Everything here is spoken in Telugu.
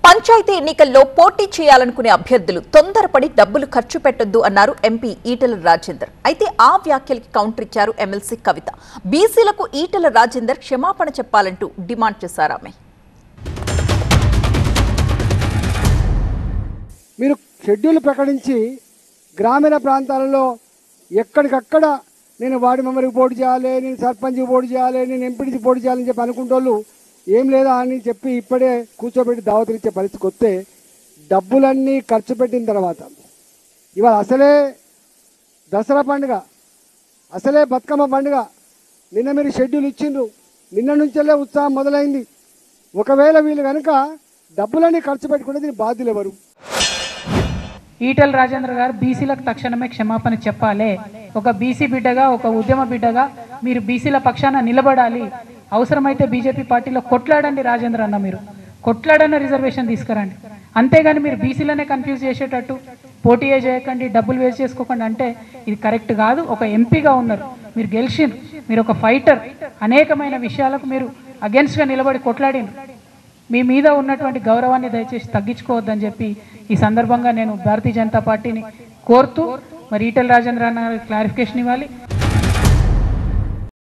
పంచాయతీ ఎన్నికల్లో పోటీ చేయాలనుకునే అభ్యర్థులు తొందరపడి డబ్బులు ఖర్చు పెట్టొద్దు అన్నారు ఎంపీ ఈటెల రాజేందర్. అయితే ఆ వ్యాఖ్యలకి కౌంటర్ ఇచ్చారు ఎమ్మెల్సీ కవిత. బీసీలకు ఈటెల రాజేందర్ క్షమాపణ చెప్పాలంటూ డిమాండ్ చేశారు ఆమె. మీరు షెడ్యూల్ ప్రకటించి గ్రామీణ ప్రాంతాలలో ఎక్కడికక్కడ నేను వార్డు మెంబర్కి పోటీ చేయాలి, నేను సర్పంచ్కి పోటీ చేయాలి, నేను ఎంపీటీసీ పోటీ చేయాలని చెప్పి అనుకుంటోళ్ళు ఏం లేదా అని చెప్పి ఇప్పుడే కూర్చోబెట్టి దావతులు ఇచ్చే పరిస్థితికి వస్తే డబ్బులన్నీ ఖర్చు పెట్టిన తర్వాత ఇవాళ అసలే దసరా పండుగ, అసలే బతుకమ్మ పండుగ, నిన్న మీరు షెడ్యూల్ ఇచ్చిండ్రు, నిన్న నుంచెల్లే ఉత్సాహం మొదలైంది. ఒకవేళ వీళ్ళు కనుక డబ్బులన్నీ ఖర్చు పెట్టుకుంటే దీని బాధ్యులు ఎవరు? ఈటెల రాజేంద్ర గారు బీసీలకు తక్షణమే క్షమాపణ చెప్పాలి. ఒక బీసీ బిడ్డగా, ఒక ఉద్యమ బిడ్డగా మీరు బీసీల పక్షాన నిలబడాలి. అవసరమైతే బీజేపీ పార్టీలో కొట్లాడండి రాజేంద్ర అన్న, మీరు కొట్లాడన్న రిజర్వేషన్ తీసుకురండి. అంతేగాని మీరు బీసీలనే కన్ఫ్యూజ్ చేసేటట్టు పోటీయే చేయకండి, డబ్బులు వేస్ట్ చేసుకోకండి అంటే ఇది కరెక్ట్ కాదు. ఒక ఎంపీగా ఉన్నారు, మీరు గెలిచిండ్రు, మీరు ఒక ఫైటర్, అనేకమైన విషయాలకు మీరు అగెన్స్ట్గా నిలబడి కొట్లాడినరు. మీ మీద ఉన్నటువంటి గౌరవాన్ని దయచేసి తగ్గించుకోవద్దని చెప్పి ఈ సందర్భంగా నేను భారతీయ జనతా పార్టీని కోరుతూ మరి ఈటెల రాజేంద్ర అన్న క్లారిఫికేషన్ ఇవ్వాలి.